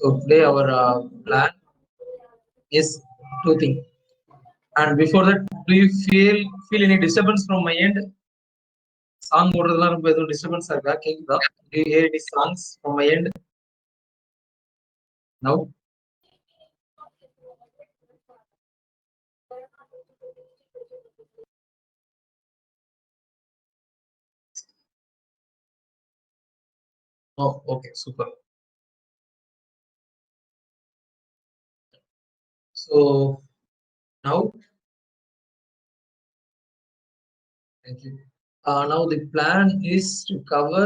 So today our plan is two things. And before that, do you feel any disturbance from my end? Song போடுறதுலாம் ரொம்ப எதுவும் disturbance இருக்கா? கேக்குதா? Do you hear any songs from my end? No? Oh, okay, super. So now, thank you. Now the plan is to cover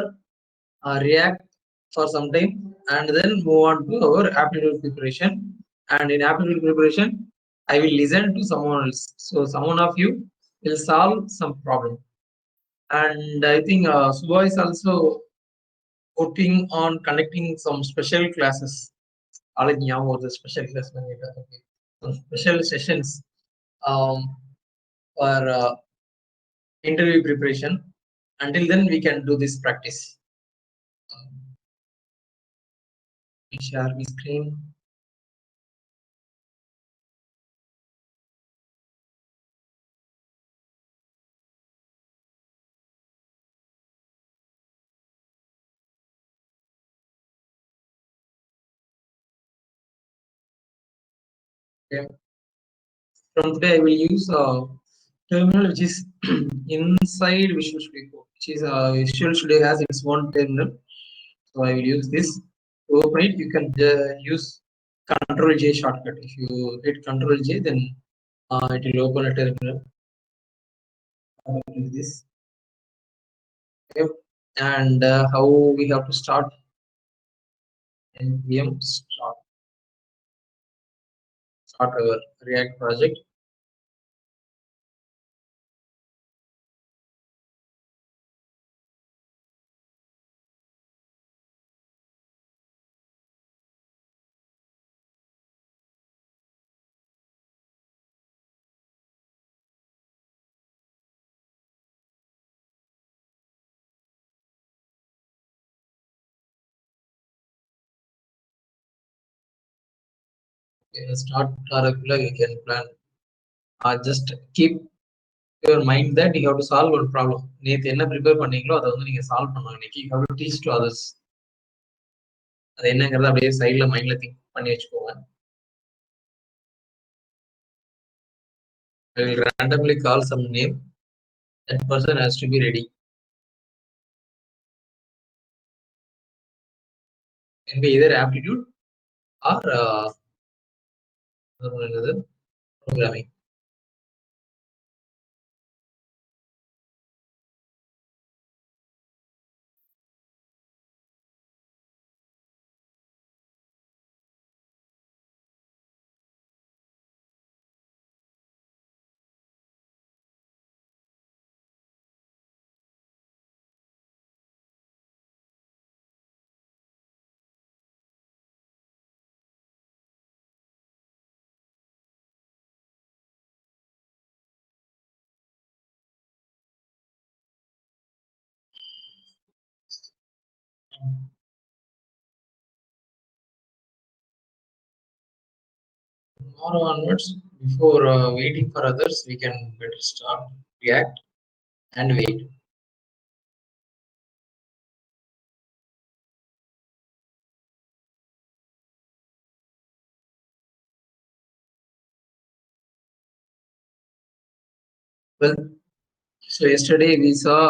React for some time and then move on to our aptitude preparation. And in aptitude preparation, I will listen to someone else. So someone of you will solve some problem. And I think Subha is also putting on conducting some special classes. Already now the special class, okay. Some special sessions um, for interview preparation. Until then, we can do this practice. Share my screen. Okay. From today, I will use terminal which is inside Visual Studio Code, which is Visual Studio has its own terminal. So I will use this. To open it, you can use Control J shortcut. If you hit Control J, then it will open a terminal. This. Okay. And how we have to start npm start our React project. Start regular, you can plan. Just keep your mind that you have to solve one problem. நேத்து என்ன prepare பண்ணீங்களோ அதை வந்து நீங்க solve பண்ணணும் இன்னைக்கு. You have to teach to others. அது என்னங்கிறத அப்படியே சைட்ல மைண்ட்ல திங்க் பண்ணி வச்சுக்கோங்க. I will randomly call some name. That person has to be ready. Can be either aptitude or programming. Tomorrow onwards, before waiting for others, we can better start React and wait. Well, so yesterday we saw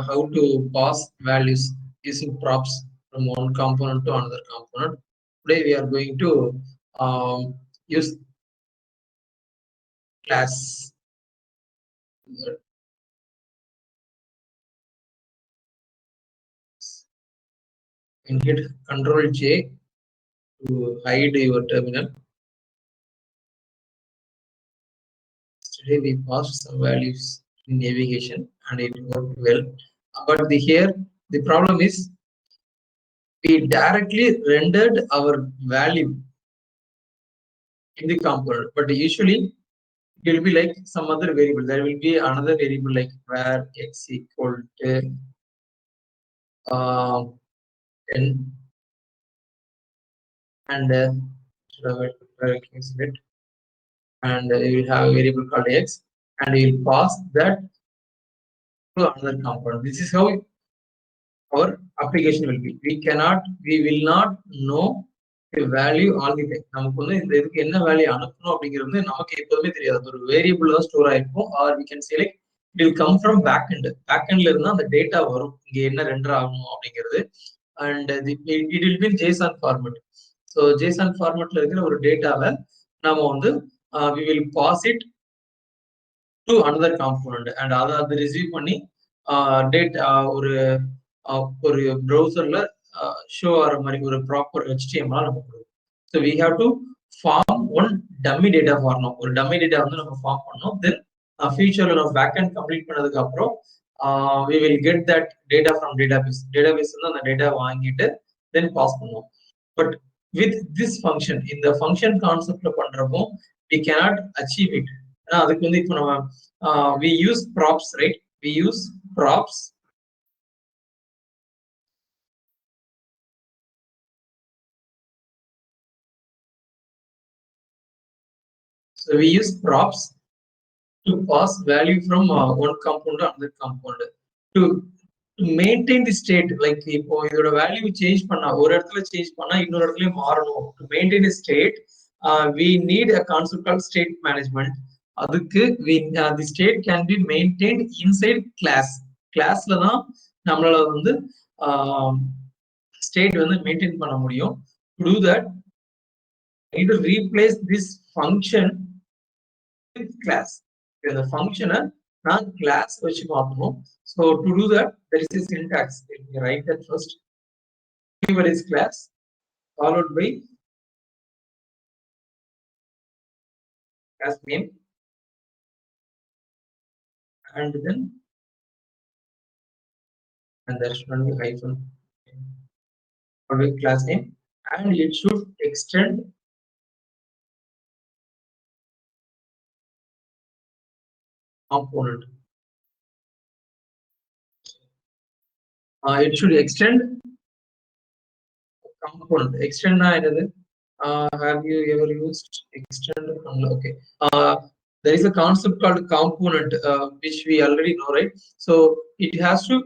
how to pass values using props from one component to another component. Today we are going to use class. And hit Control J to hide your terminal. Yesterday we passed some values in navigation and it worked well. But here the problem is we directly rendered our value in the component, but usually it will be like some other variable. There will be another variable like var x equal to 10 and and you will have a variable called x, and you will pass that to another component. This is how our application will be. We will not know the value all the time. நமக்கு வந்து இந்த இதுக்கு என்ன value அனுப்பணும் அப்படிங்கிறது வந்து நமக்கு எப்போதுமே தெரியாது. அது ஒரு வேரியபிள் தான் ஸ்டோர் ஆயிருக்கும். Or we can say like it will come from backend. Backendல இருந்தா அந்த டேட்டா வரும். இங்க என்ன ரெண்டர் ஆகணும் அப்படிங்கிறது. And it will be in JSON format. So JSON formatல இருக்கிற ஒரு டேட்டாவை நாம வந்து we will pass it to another component and அதை ரிசீவ் பண்ணி டேட் ஒரு ப்ரௌசர்ல ஷோ ஆகிற மாதிரி ஒரு ப்ராப்பர் HTML நம்ம கொடுக்கும். So we have to form one dummy data form. ஒரு டம்மி டேட்டா வந்து நம்ம ஃபார்ம் பண்ணோம். தென் ஃபியூச்சர்ல நம்ம பேக் அண்ட் கம்ப்ளீட் பண்ணதுக்கு அப்புறம் we will get that data from database. Database வந்து அந்த டேட்டா வாங்கிட்டு தென் பாஸ் பண்ணுவோம். பட் with this function, இந்த function கான்செப்ட்ல பண்றப்போ we cannot achieve it. ஏன்னா அதுக்கு வந்து இப்போ நம்ம we use props, right? We use props. So we use props to pass value from one component to another component to maintain the state. Like இப்போ இதோட வேல்யூ சேஞ்ச் பண்ணா ஒரு இடத்துல சேஞ்ச் பண்ணா இன்னொரு இடத்துல மாறணும். To maintain a state, we need a concept called state management. அதுக்கு the state can be maintained inside class. கிளாஸ்ல தான் நம்மளால வந்து ஸ்டேட் வந்து மெயின்டைன் பண்ண முடியும். To do that, I need to replace this function with class. The function நான் class வச்சு மாத்தணும். So to do that, there is a syntax. Let me write that first. Keyword is class followed by class name and then there should be hyphen followed by class name, and it should extend component. It should extend component. Extend என்னது? Have you ever used extend? Okay. There is a concept called component, which we already know, right? So it has to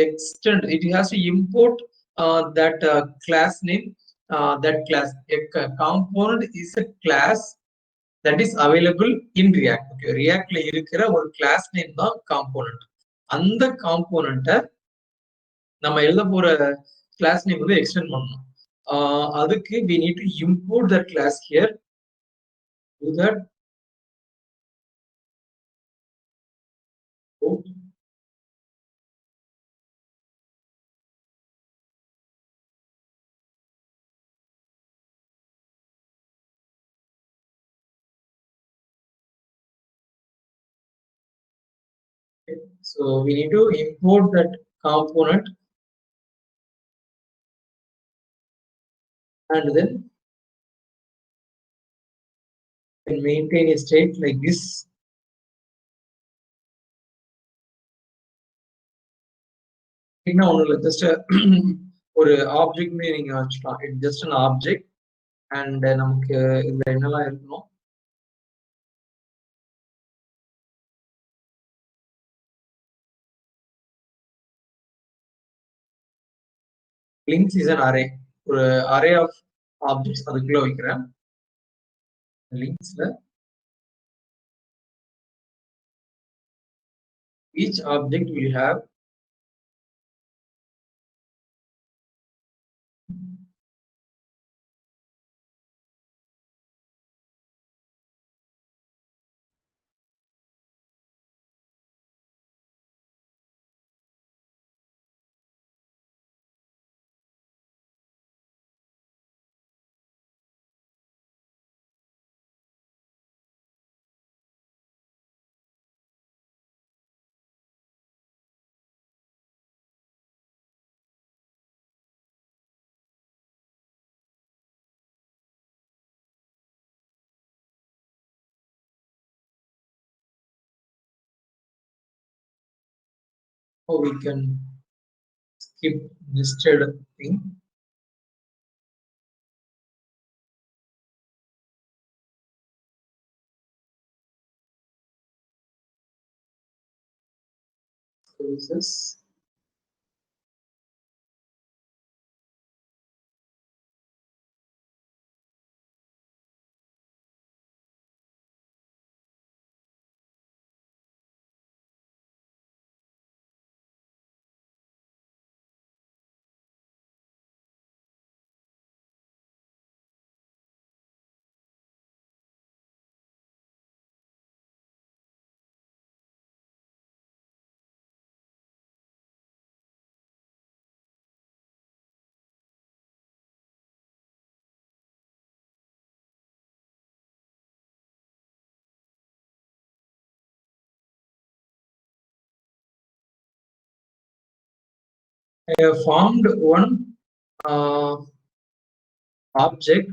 extend. It has to import that class name. That class. A component is a class that is available in React. Okay. Reactல இருக்கிற ஒரு class name தான் component. அந்த component நம்ம எழுத போற class name வந்து extend பண்ணணும். அதுக்கு we need to import that class here. Do that. So we need to import that component and then maintain a state like this. Now just ஒரு object நீங்க வச்சுக்கலாம். It's just an object and நமக்கு இதுல என்னெல்லாம் இருக்கணும்? Links is an array. ஒரு array of objects அதுக்குள்ள வைக்கிறேன். Linksல each object will have how we can skip nested thing. services. I have formed one object.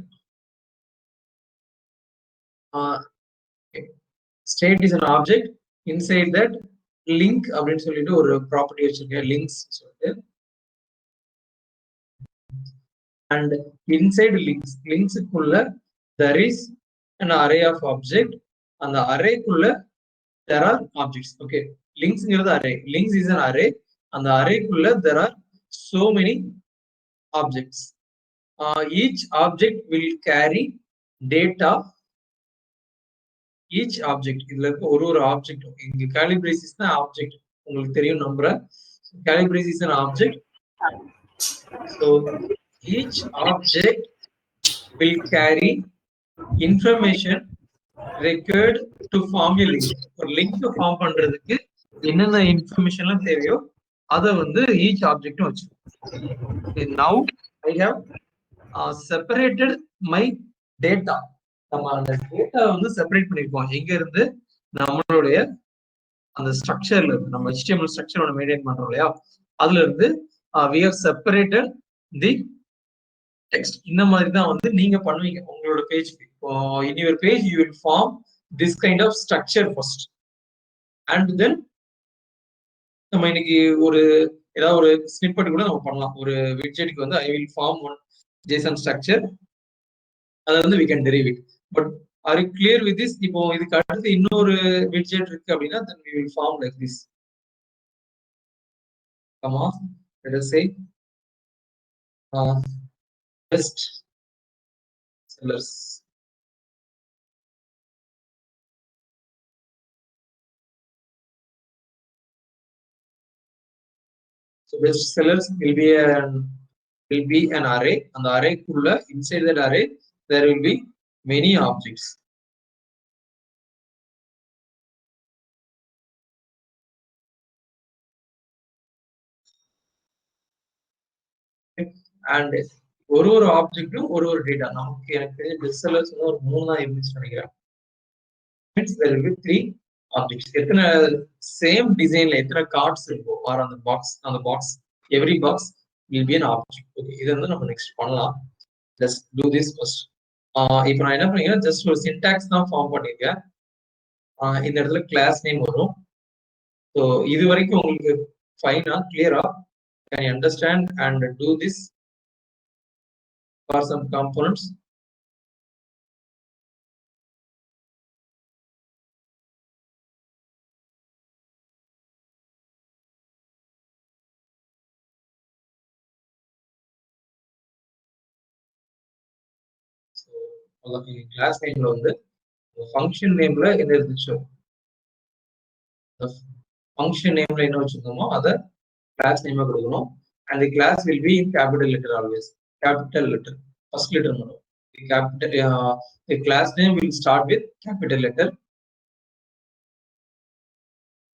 State is an object. Inside that, link அப்படின்னு சொல்லிட்டு ஒரு ப்ராப்பர்ட்டி வச்சிருக்கேன், links சொல்லிட்டு. And inside links குள்ள there is an array of object. அந்த array குள்ள there are objects. Okay, links ங்கிறது array. Links is an array. அந்த array குள்ள there are so many objects. Each object will carry data. Each object, இதுல இருக்க ஒரு object, இங்க Calibrasis தான் ஆப்ஜெக்ட், உங்களுக்கு தெரியும் நம்புறேன். Calibrasis is an object. So each object will carry information required to form a link. ஒரு லிங்க் ஃபார்ம் பண்றதுக்கு என்னென்ன இன்ஃபர்மேஷன்லாம் தேவையோ அதை வந்து each object வச்சிருக்கோம். Now I have separated my data. நம்ம அந்த டேட்டா வந்து செப்பரேட் பண்ணிருக்கோம். எங்க இருந்து? நம்மளுடைய அந்த ஸ்ட்ரக்சர்ல இருந்து, நம்ம HTML ஸ்ட்ரக்சரோட மெயின்டைன் பண்றோம் இல்லையா, அதுல இருந்து we have separated the text. இந்த மாதிரி தான் வந்து நீங்க பண்ணுவீங்க உங்களோட பேஜ்க்கு. In your page you will form this kind of structure first, and then நம்ம இன்னைக்கு ஒரு ஏதாவது ஒரு ஸ்னிப்பெட் கூட நம்ம பண்ணலாம். ஒரு widgetக்கு வந்து I will form one JSON structure, அதை வந்து we can derive it. But are you clear with this? இப்போ இதுக்கு அடுத்து இன்னொரு widget இருக்கு அப்படின்னா then we will form like this. Come on, let us say best sellers. So best sellers will be an array, and the array kulla, inside that array there will be many objects. And ஒரு ஆப்ஜெக்ட்டும் ஒரு data. நமக்கு எனக்கு best sellers ஒரு 3 தான் இருந்துச்சு நினைக்கிறேன். Means there will be 3 objects. எத்தனை same டிசைன்ல எத்தனை கார்ட்ஸ் இருக்கோ ஆர் அந்த box every box will be an object. Okay, இத வந்து நம்ம நெக்ஸ்ட் பண்ணலாம். Let's do this first. இப்போ நான் என்ன பண்ணிருக்கேன், ஜஸ்ட் ஒரு சின்டாக்ஸ் தான் ஃபார்ம் பண்ணிருக்கேன். இந்த இடத்துல கிளாஸ் நேம் வரும். ஸோ இது வரைக்கும் உங்களுக்கு ஃபைனா கிளியரா can you understand and do this for some components? So class name la வந்து function name la என்ன இருந்துச்சோ, function name la என்ன வச்சிருக்கோமோ அத class name கொடுக்கணும். And the class will be in capital letter always. Capital letter, first letter மட்டும். The class name will start with capital letter.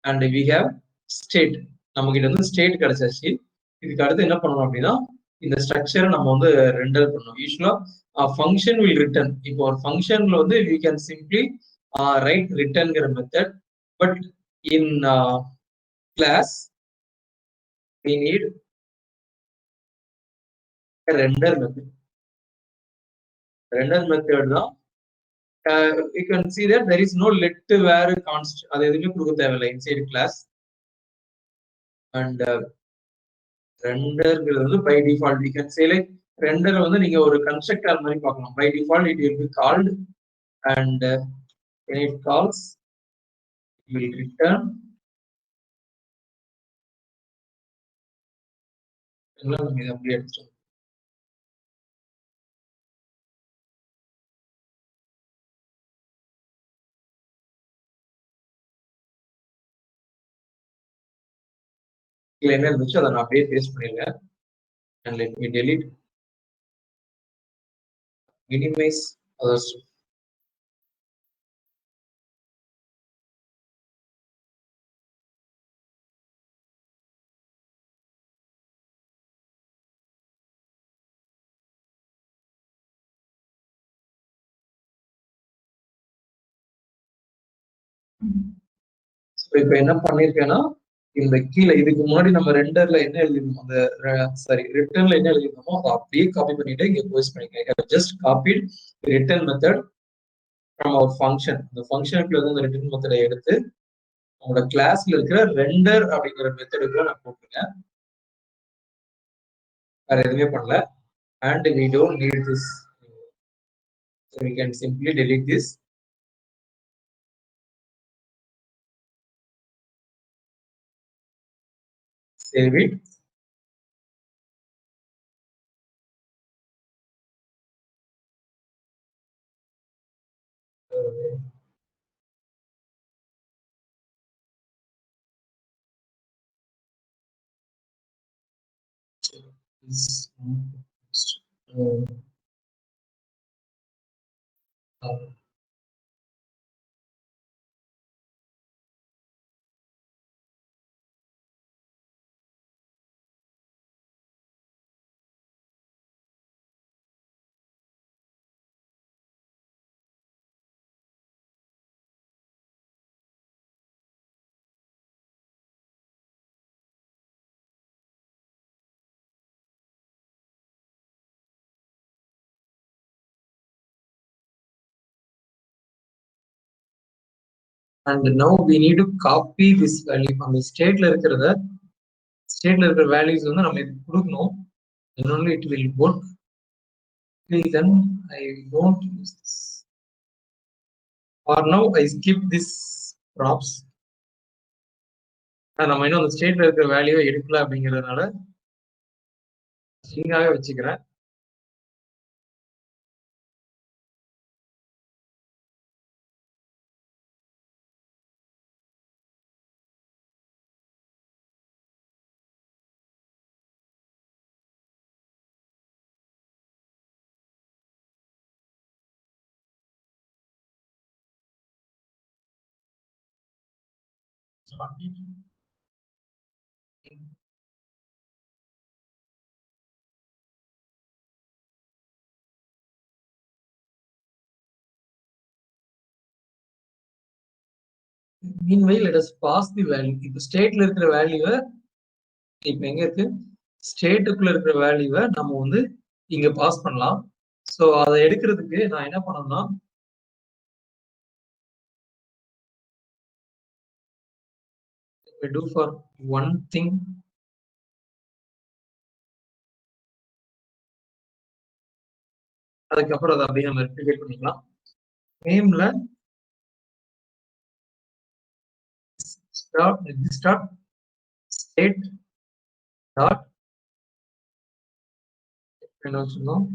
And we have state. நமக்கு வந்து state கிடைச்சாச்சு. இதுக்கு அடுத்து என்ன பண்ணணும் அப்படின்னா, இந்த ஸ்ட்ரக்சரை நம்ம வந்து ரெண்டர் பண்ணணும். யூஸ்வலா ஃபங்க்ஷன் வில் ரிட்டர்ன். இப்போ ஒரு ஃபங்க்ஷன்ல வந்து we can simply write ரிட்டர்ன்ங்கிற method. But in class we need a render method. Render method தான் you can see that there is no let where const, அது எதுவுமே கொடுக்க தேவையில்லை inside class. And render வந்து by default you can say like render வந்து நீங்க ஒரு constructor மாதிரி பார்க்கலாம். By default it will be called, and when it calls it will return நம்ம இதை அப்படியே எடுத்துட்டோம். இதுல என்ன இருந்துச்சோ அதை நான் அப்படியே பேஸ்ட் பண்ணிருக்கேன். And let me delete, minimize others. இப்ப என்ன பண்ணிருக்கேன்னா, இந்த கீழே இதுக்கு முன்னாடி நம்ம ரெண்டர்ல என்ன எழுதிருந்தோம், அந்த சாரி ரிட்டர்ன்ல என்ன எழுதிருந்தோமோ அதை அப்படியே காப்பி பண்ணிட்டு இங்க போஸ்ட் பண்ணிருக்கேன். Just copied return method from our function. இந்த ஃபங்க்ஷனுக்குள்ள இருந்து அந்த ரிட்டர்ன் மெத்தடை எடுத்து உங்களோட கிளாஸ்ல இருக்கிற ரெண்டர் அப்படிங்கிற மெத்தடுக்குள்ள நான் போட்டுருக்கேன். வேற எதுவுமே பண்ணல. And we don't need this, so we can simply delete this. Save it. This, and now we need to copy this value from the stateல இருக்கிறத ஸ்டேட்ல இருக்கிற வேல்யூஸ் வந்து நம்ம இதுக்கு கொடுக்கணும். then only it will work. Then I don't use this. For now I skip this props. நம்ம இன்னும் அந்த ஸ்டேட்ல இருக்கிற வேல்யூவை எடுக்கல அப்படிங்கிறதுனால ஸ்ட்ரிங்காவே வச்சுக்கிறேன். Meanwhile, let us pass the value. இப்போ ஸ்டேட்ல இருக்கிற வேல்யூவை இப்போ எங்க இருக்கு, ஸ்டேட்டுக்குள்ள இருக்கிற வேல்யூவை நம்ம வந்து இங்க பாஸ் பண்ணலாம். ஸோ அதை எடுக்கிறதுக்கு நான் என்ன பண்ணணும்னா, we do for one thing. அதுக்கப்புறம் அதை அப்படியே நம்ம ரெப்ளிகேட் பண்ணிக்கலாம். நேம்ல start state டாட் என்ன வச்சுக்கணும்,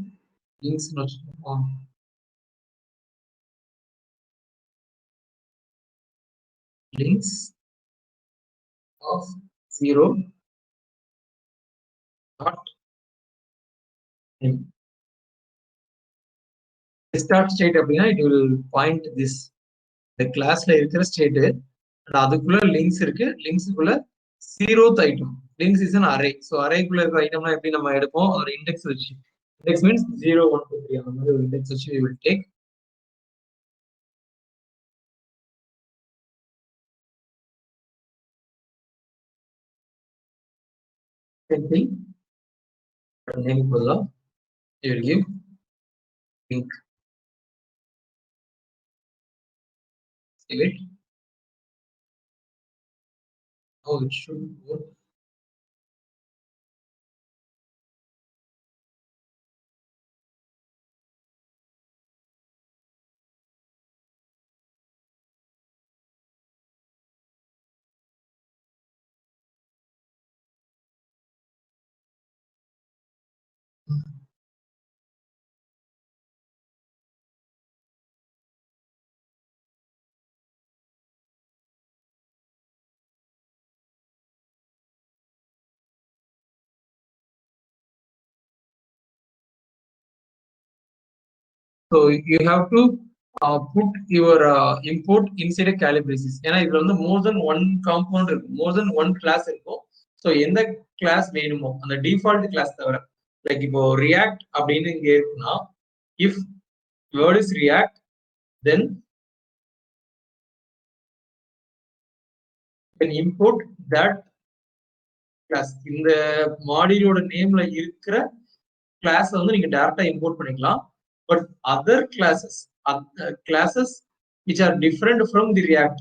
லிங்க்ஸ் வச்சுக்கணும். links of 0 dot name. Start state அப்படின்னா it will point this, இந்த கிளாஸ்ல இருக்கிற ஸ்டேட், அதுக்குள்ள லிங்க்ஸ் இருக்கு. லிங்க்ஸுக்குள்ள 0th item. Links is an array. So அரேக்குள்ள இருக்கிற ஐட்டம்னா எப்படி நம்ம எடுப்போம், ஒரு இண்டெக்ஸ் வச்சு. இண்டெக்ஸ் மீன்ஸ் 0 1 2 3 அந்த மாதிரி ஒரு இண்டெக்ஸ் வச்சு we will take. Same thing. Name பதிலா you will give link. Save it. Now it should work. So you have to put your import inside a calibrasis. ஏன்னா இதுல வந்து more than one component இருக்கும், more than one class இருக்கும். So எந்த class வேணுமோ அந்த default class தவிர, like இப்போ ரியாக்ட் அப்படின்னு இங்க இருக்குன்னா, if word is React then import that class. இந்த மாடியூலோட நேம்ல இருக்கிற கிளாஸ் வந்து நீங்க டைரக்டா இம்போர்ட் பண்ணிக்கலாம். But other classes which are different from the react,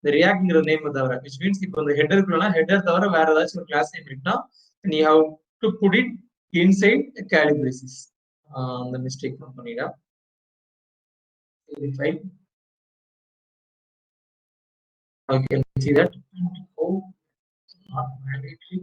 the reactங்கிற நேம் தவிர, which means இப்போ இந்த ஹெட்டர் இருக்குன்னா ஹெட்டர் தவிர வேற ஏதாச்சும் ஒரு கிளாஸ் நேம் இருக்குன்னா you have to put it inside calibrasis. அந்த மிஸ்டேக் நான் பண்ணிடா. Fine. You can see that. Oh, not mandatory.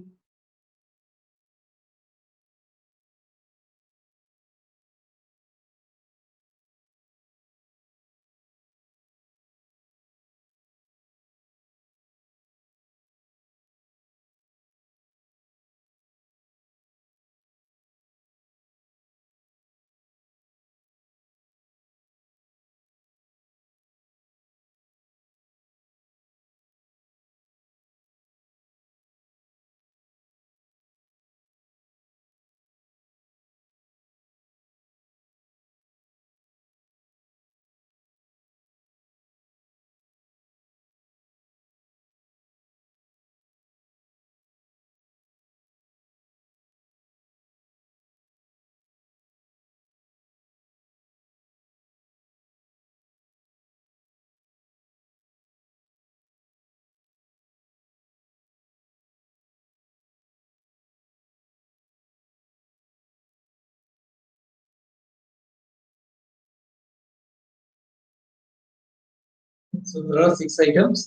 So there are 6 items.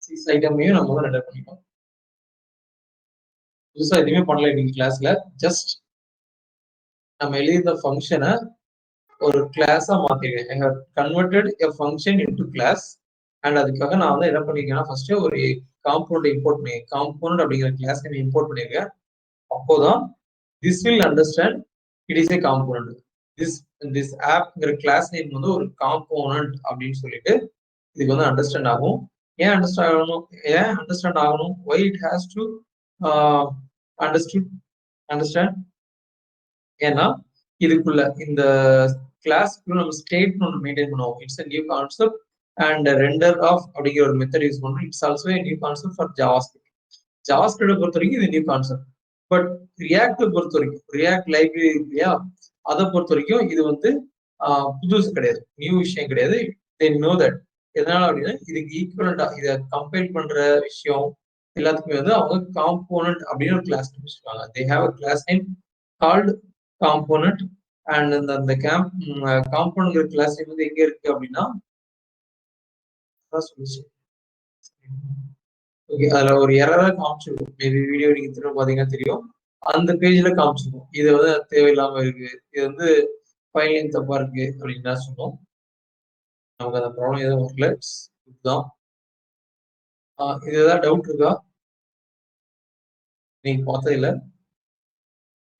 6 ஐட்டமையும் நம்ம வந்து ரெண்டர் பண்ணிக்கலாம். புதுசா எதுவுமே பண்ணல இன்னைக்கு கிளாஸ்ல. ஜஸ்ட் நம்ம எழுதிய ஃபங்க்ஷனை ஒரு கிளாஸா மாத்திருக்கேன். I have converted a function into class. And அதுக்காக நான் வந்து என்ன பண்ணிருக்கேன்னா, ஃபர்ஸ்ட் ஒரு காம்பவுண்ட் இம்போர்ட் பண்ணி, காம்பவுண்ட் அப்படிங்கிற கிளாஸ் நான் இம்போர்ட் பண்ணிருக்கேன். அப்போதான் this will understand it is a component. This ஆப்ங்கிற கிளாஸ் நேம் வந்து ஒரு காம்பவுண்ட் அப்படின்னு சொல்லிட்டு இதுக்கு வந்து அண்டர்ஸ்டாண்ட் ஆகும். ஏன் அண்டர்ஸ்டாண்ட் ஆகணும்? why it has to understand? ஏன்னா இதுக்குள்ள இந்த கிளாஸ்க்குள்ள நம்ம ஸ்டேட் ஒன்று மெயின்டைன் பண்ணுவோம். It's a new concept and render of அப்படிங்கிற ஒரு மெத்தட் யூஸ் பண்ணுவோம். It's also a new concept for JavaScript. JavaScript பொறுத்த வரைக்கும் இது நியூ கான்செப்ட். பட் ரியாக்ட் பொறுத்த வரைக்கும், ரியாக்ட் லைப்ரரி இல்லையா, அதை பொறுத்த வரைக்கும் இது வந்து புதுசு கிடையாது, நியூ விஷயம் கிடையாது. they know that. எதனால அப்படின்னா இதுக்கு ஈக்குவலண்டா இதை கம்பைல் பண்ற விஷயம் எல்லாத்துக்குமே வந்து அவங்க காம்போனன்ட் அப்படின்னு ஒரு கிளாஸ் நேம் வச்சிருக்காங்க. they have a class name called component. And அந்த காம்பவுண்ட்ங்கிற கிளாஸ் நேம் வந்து எங்க இருக்கு அப்படின்னா, ஓகே, அதுல ஒரு எரரா காமிச்சிருக்கும். மேபி வீடியோ நீங்க திரும்ப பாத்தீங்கன்னா தெரியும். அந்த பேஜ்ல காமிச்சிருக்கும் இது வந்து தேவையில்லாம இருக்கு, இது வந்து ஃபைலிங் தப்பா இருக்கு அப்படின்னு தான் சொன்னோம். நமக்கு அந்த ப்ராப்ளம் எதுவும் வரல. இதுதான். இது ஏதாவது டவுட் இருக்கா? நீங்க பார்த்தது இல்லை.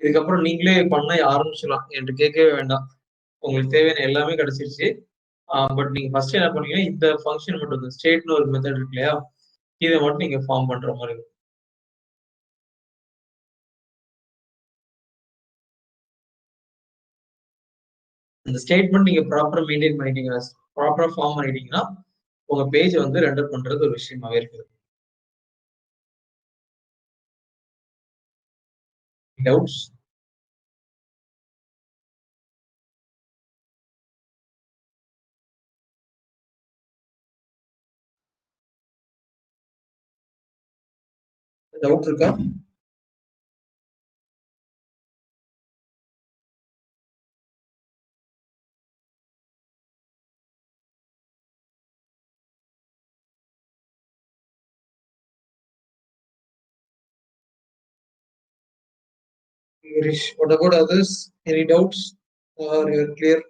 இதுக்கப்புறம் நீங்களே பண்ண ஆரம்பிச்சிடலாம், என்கிட்ட கேட்கவே வேண்டாம். உங்களுக்கு தேவையான எல்லாமே கிடைச்சிருச்சு. பட் நீங்க ஃபர்ஸ்ட் என்ன பண்ணீங்கன்னா, இந்த ஃபங்க்ஷன் மட்டும் ஸ்டேட்னு ஒரு மெத்தட் இருக்கு இல்லையா, இதை மட்டும் நீங்க ஃபார்ம் பண்ற மாதிரி இருக்கும். இந்த ஸ்டேட்மெண்ட் நீங்க ப்ராப்பரா மெயின்டைன் பண்ணிட்டீங்கன்னா, ப்ராப்பரா ஃபார்ம் பண்ணிட்டீங்கன்னா உங்க பேஜ் வந்து ரெண்டர் பண்றது ஒரு விஷயமாவே இருக்குது. டவுட்ஸ்? டவுட் இருக்கா? Girish, what about others? Any doubts or you're clear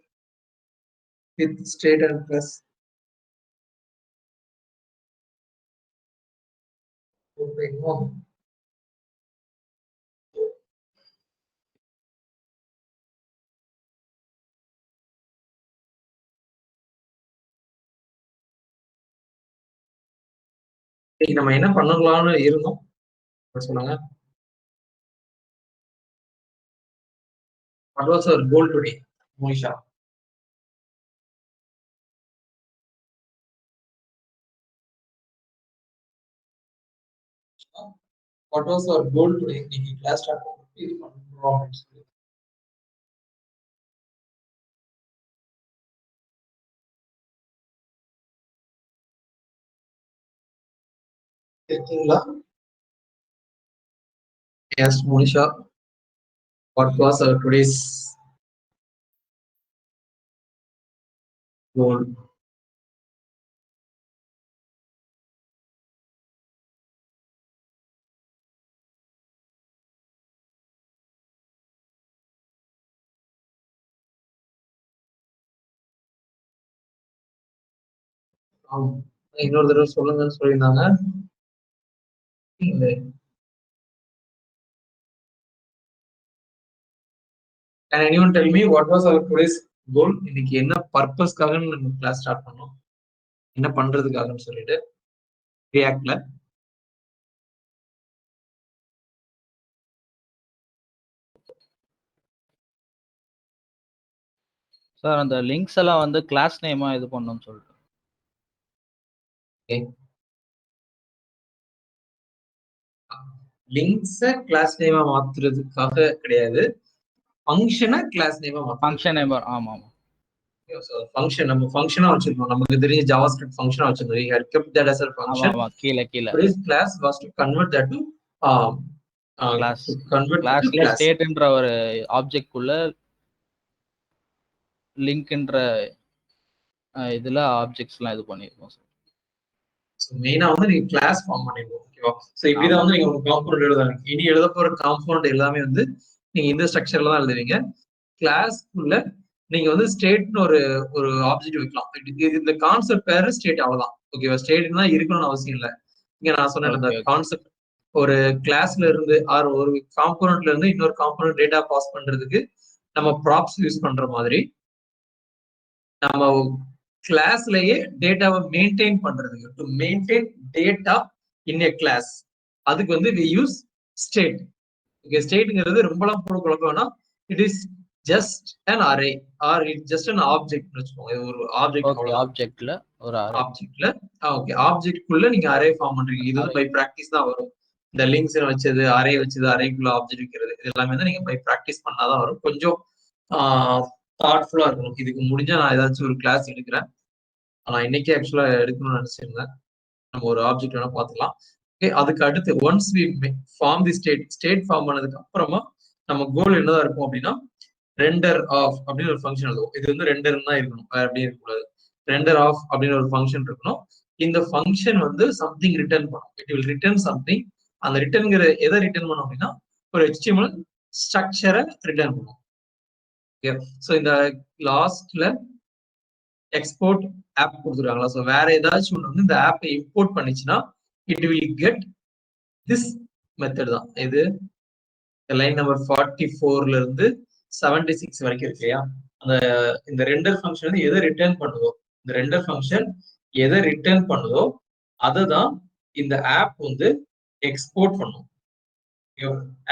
with state and plus? Okay, no. இன்னைக்கு நம்ம என்ன பண்ணலாம்னு இருந்தோம் சொல்லுங்க. What was our goal today, Monisha? What was our goal today? இன்னைக்கு கிளாஸ் ஸ்டார்ட் பண்ணிட்டு இது பண்றோம் அப்படின்னு சொல்லி இருக்கீங்களா? Yes, Monisha. What was our today's goal? இன்னொரு தடவை சொல்லுங்கன்னு சொல்லியிருந்தாங்க. Can anyone tell me what was our today's goal? இன்னைக்கு என்ன பர்பஸ்க்காக நம்ம கிளாஸ் ஸ்டார்ட் பண்ணோம், என்ன பண்றதுக்காகன்னு சொல்லிட்டு ரியாக்ட்ல சார் அந்த லிங்க்ஸ் எல்லாம் வந்து கிளாஸ் நேமா இது பண்ணணும்னு சொல்லிட்டு. லிங்க்ஸை கிளாஸ் நேமா மாத்துறதுக்காக கிடையாது, ஃபங்க்ஷனை கிளாஸ் நேமா மாத்துறது. ஃபங்க்ஷன் நேம், ஆமா ஆமா. ஃபங்க்ஷன் நம்ம ஃபங்க்ஷனா வச்சிருக்கோம், நமக்கு தெரிஞ்ச ஜாவாஸ்கிரிப்ட் ஃபங்க்ஷனா வச்சிருக்கோம். We had kept that as a function. ஆமா கீழ Today's class was to convert that to class. to convert that to கிளாஸ்ல class. ஸ்டேட்ன்ற ஒரு ஆப்ஜெக்ட் குள்ள லிங்க்ன்ற இதுல ஆப்ஜெக்ட்ஸ்லாம் இது பண்ணிருக்கோம் சார். சோ மெயினா வந்து நீங்க கிளாஸ் ஃபார்ம் பண்ணிருக்கோம். ஓகேவா? சோ இப்படி தான் வந்து நீங்க ஒரு காம்பவுண்ட் எழுதுறாங்க. இனி எழுத போற காம்பவுண்ட் எல்லாமே வந்து நீங்க இந்த ஸ்ட்ரக்சர்ல தான் எழுதுவீங்க. கிளாஸ்க்குள்ள நீங்க வந்து ஸ்டேட்னு ஒரு ஒரு ஆப்ஜெக்ட் வைக்கலாம். இந்த கான்செப்ட் பேரு ஸ்டேட், அவ்வளவுதான். ஓகேவா? ஸ்டேட் தான் இருக்கணும்னு அவசியம் இல்லை. இங்க நான் சொன்ன அந்த கான்செப்ட் ஒரு கிளாஸ்ல இருந்து ஆர் ஒரு காம்பனன்ட்ல இருந்து இன்னொரு காம்பனன்ட் டேட்டா பாஸ் பண்றதுக்கு நம்ம ப்ராப்ஸ் யூஸ் பண்ற மாதிரி நம்ம கிளாஸ்லயே டேட்டாவை மெயின்டைன் பண்றதுக்கு, to maintain data in a class, அதுக்கு வந்து we use state. ஓகே, ஸ்டேட்ங்கிறது ரொம்பலாம் போட குழப்பம்னா it is just an array or it just an object வெச்சுக்கோங்க. இது ஒரு ஆப்ஜெக்ட். ஓகே, ஆப்ஜெக்ட்ல ஒரு அரே. ஆப்ஜெக்ட்ல ஓகே, ஆப்ஜெக்ட்குள்ள நீங்க அரே ஃபார்ம் பண்றீங்க. இது வந்து பை பிராக்டிஸ் தான் வரும். இந்த லிங்க்ஸ் வச்சது, அரே வச்சது, அரேக்குள்ள ஆப்ஜெக்ட் வைக்கிறது, இது எல்லாமே தான் நீங்க பை பிராக்டிஸ் பண்ணாதான் வரும். கொஞ்சம் தாட்ஃபுல்லா இருக்கணும். இதுக்கு முடிஞ்சா நான் ஏதாச்சும் ஒரு கிளாஸ் எடுக்கிறேன். ஆனா இன்னைக்கே ஆக்சுவலா எடுக்கணும்னு நினைச்சிருந்தேன். நம்ம ஒரு ஆப்ஜெக்ட் வேணா பார்த்துக்கலாம். ஓகே, அதுக்கு அடுத்து once we form the state form பண்ணதுக்கு அப்புறமா நம்ம கோல் என்னதான் இருக்கும் அப்படின்னா ரெண்டர் ஆஃப் அப்படின்னு ஒரு ஃபங்க்ஷன் எழுதுவோம். இது வந்து ரெண்டர் தான் இருக்கணும், வேற அப்படியே இருக்கக்கூடாது. ரெண்டர் ஆஃப் அப்படின்னு ஒரு ஃபங்க்ஷன் இருக்கணும். இந்த ஃபங்க்ஷன் வந்து சம்திங் ரிட்டர்ன் பண்ணும். It will return something. அந்த ரிட்டர்ன்ங்கிற எதை ரிட்டர்ன் பண்ணும் அப்படின்னா ஒரு HTML ஸ்ட்ரக்சரை ரிட்டர்ன் பண்ணும். ஓகே, ஸோ இந்த லாஸ்ட்ல எக்ஸ்போர்ட் ஆப் கொடுத்துருக்காங்களா, ஸோ வேற ஏதாச்சும் ஒன்று வந்து இந்த ஆப்பை இம்போர்ட் பண்ணிச்சுன்னா it will get this method தான். இது லைன் நம்பர் 44ல இருந்து 76 வரைக்கும் இருக்கு இல்லையா? அந்த இந்த ரெண்டர் ஃபங்க்ஷன் வந்து எதை ரிட்டர்ன் பண்ணுதோ, இந்த ரெண்டர் ஃபங்க்ஷன் எதை ரிட்டர்ன் பண்ணுதோ அதை தான் இந்த ஆப் வந்து எக்ஸ்போர்ட் பண்ணும்.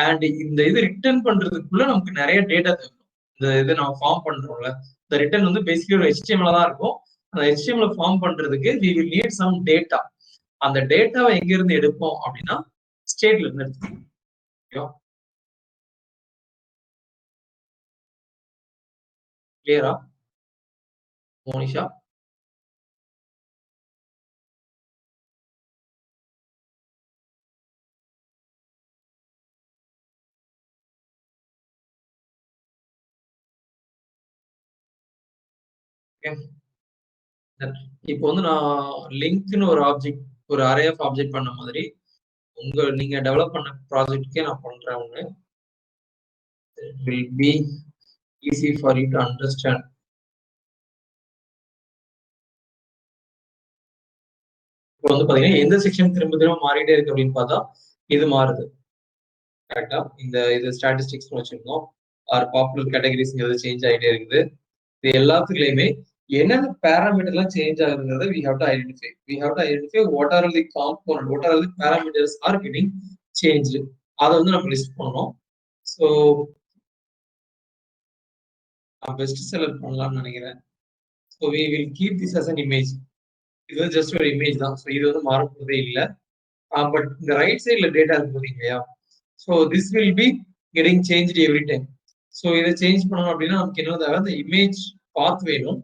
அண்ட் இந்த இது ரிட்டர்ன் பண்றதுக்குள்ள நமக்கு நிறைய டேட்டா தேவை. இந்த இதை நம்ம ஃபார்ம் பண்றோம்ல, இந்த ரிட்டர்ன் வந்து பேசிக்கலி ஒரு HTML தான் இருக்கும். அந்த HTML ஃபார்ம் பண்றதுக்கு we will need some data. அந்த டேட்டாவை எங்க இருந்து எடுப்போம் அப்படின்னா ஸ்டேட்ல இருந்து எடுத்துக்கோம். கிளியரா மோனிஷா? இப்போ வந்து நான் லிங்க்னு ஒரு ஆப்ஜெக்ட், ஒரு அரே ஆஃப் ஆப்ஜெக்ட் பண்ண மாதிரி நீங்க டெவலப் பண்ண ப்ராஜெக்ட்கே நான் பண்றேன் ஒண்ணு. It will be easy for you to understand. இப்போ வந்து பாத்தீங்கன்னா எந்த செக்ஷன் திரும்ப திரும்ப மாறிட்டே இருக்கு அப்படின்னு பார்த்தா இது மாறுது. கரெக்டா? இந்த இது ஸ்டாட்டிஸ்டிக்ஸ் வச்சிருக்கோம், ஆர் பாப்புலர் கேட்டகரிஸ் சேஞ்ச் ஆகிட்டே இருக்குது. இது எல்லாத்துலயுமே என்னென்ன பேராமீட்டர்லாம் change ஆகுதுங்கிறத we have to identify. We have to identify what are the component, what are the parameters are getting changed. அதை வந்து நம்ம லிஸ்ட் பண்ணணும். ஸோ நான் பெஸ்ட் செல்லர் பண்ணலாம்னு நினைக்கிறேன். So we will keep this as an image. இது வந்து just ஒரு இமேஜ் தான். ஸோ இது வந்து மாறப்போறதே இல்லை. பட் இந்த ரைட் சைட்ல டேட்டா இருக்கு இல்லையா? So this will be getting change every time. So இதை சேஞ்ச் பண்ணணும் அப்படின்னா நமக்கு என்ன தேவை? அந்த இமேஜ் பாத் வேணும்,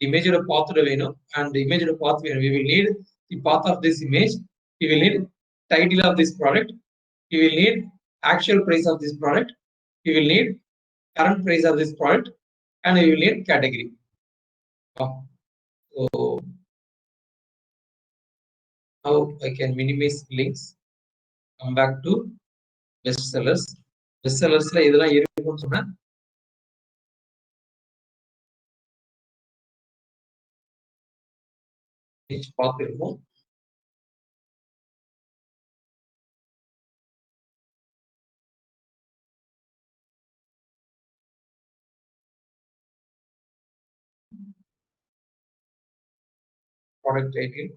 இமேஜோட பாத்தோட வேணும், அண்ட் இமேஜோட பாத் வேணும். We will need the path of this image. We will need title of this product. We will need actual price of this product. We will need current price of this product, and we will need category. So now I can minimize links. Come back to best sellers. Best sellersல இதெல்லாம் இருக்கும்னு சொன்னா பார்த்திருக்கோம். Product title,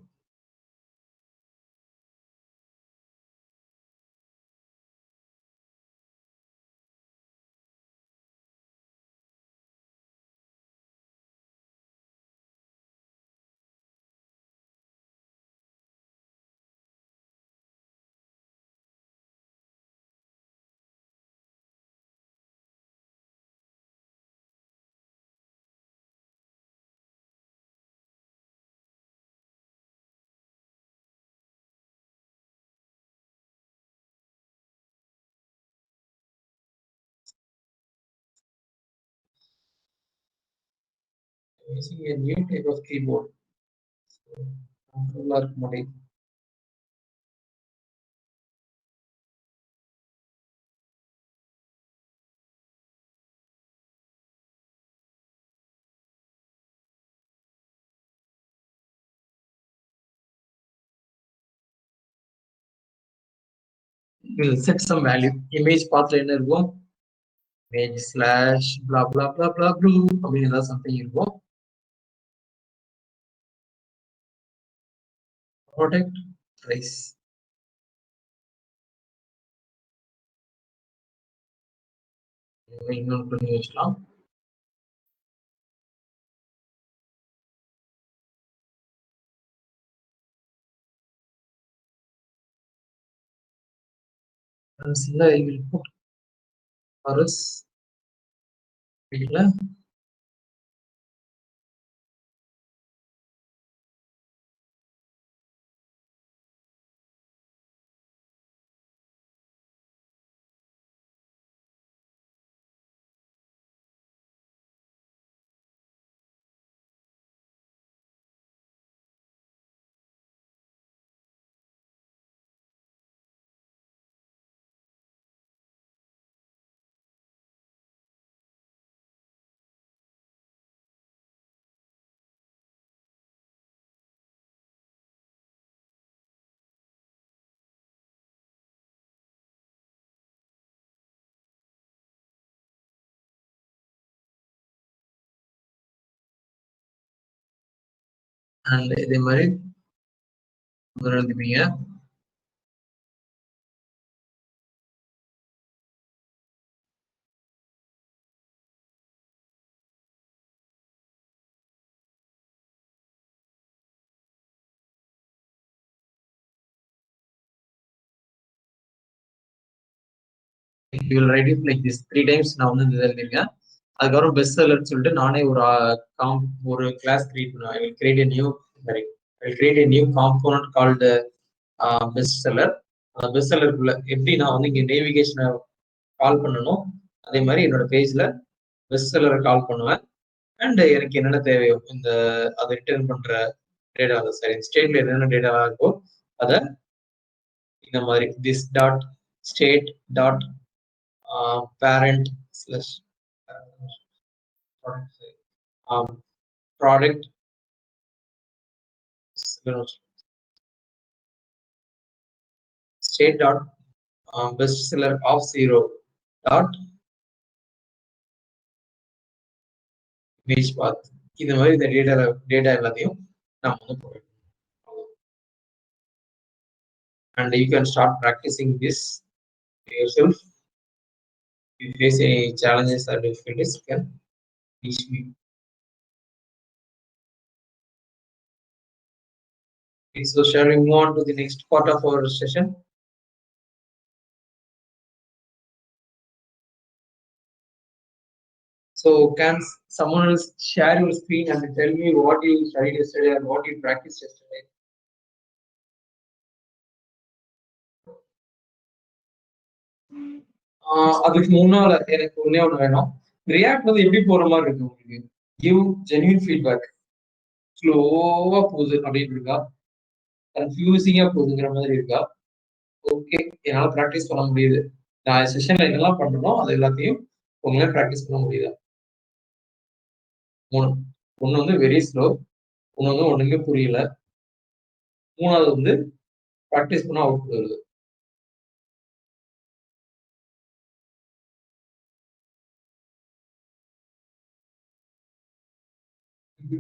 using a new type of keyboard. Controller mode. We'll set some value. Image pathல என்ன இருக்கும்? Image slash blah blah blah blah blue அப்படின்னு ஏதாவது something இருக்கும். Product price. இன்னொன்று பண்ணி வச்சுக்கலாம். I will put Paris. இல்ல அண்ட் இதே மாதிரி எழுதிப்பீங்க. You will write it like this 3 times. நான் வந்து இந்த எழுதிருக்கேன். அதுக்கப்புறம் பெஸ்ட் செல்லர்னு சொல்லிட்டு நானே ஒரு கிளாஸ் கிரியேட் பண்ணுவேன். I will create a new component called best seller. அந்த பெஸ்ட் செல்லருக்குள்ள எப்படி நான் வந்து இங்க நேவிகேஷனை கால் பண்ணணும், அதே மாதிரி என்னோட பேஜ்ல பெஸ்ட் செல்லரை கால் பண்ணுவேன். அண்ட் எனக்கு என்னென்ன தேவையோ இந்த அதை ரிட்டர்ன் பண்ற டேட்டா, சரி ஸ்டேட்ல என்னென்ன டேட்டா இருக்கோ அதை இந்த மாதிரி this dot state dot parent slash product state dot best seller of 0 dot image path. இந்த மாதிரி இந்த டேட்டா எல்லாத்தையும் நம்ம வந்து போடணும். And you can start practicing this yourself. If you face any challenges or difficulties, you can reach me. Okay, so shall we move on to the next part of our session? So can someone else share your screen and tell me what you studied yesterday and what you practiced yesterday? அதுக்கு முன்னால எனக்கு ஒண்ணே ஒண்ணு வேணும். React வந்து எப்படி போற மாதிரி இருக்கு உங்களுக்கு? Give genuine feedback. ஸ்லோவா போகுது அப்படின்னு இருக்கா? கன்ஃபியூசிங்கா போகுதுங்கிற மாதிரி இருக்கா? ஓகே, என்னால ப்ராக்டிஸ் பண்ண முடியுது. நான் செஷன்ல என்னெல்லாம் பண்ணனோ அது எல்லாத்தையும் உங்களால ப்ராக்டிஸ் பண்ண முடியுதா? 3. ஒண்ணு வந்து வெரி ஸ்லோ, ஒண்ணு வந்து ஒண்ணுமே புரியல, 3வது வந்து ப்ராக்டிஸ் பண்ணா அவுட்புட் வருது.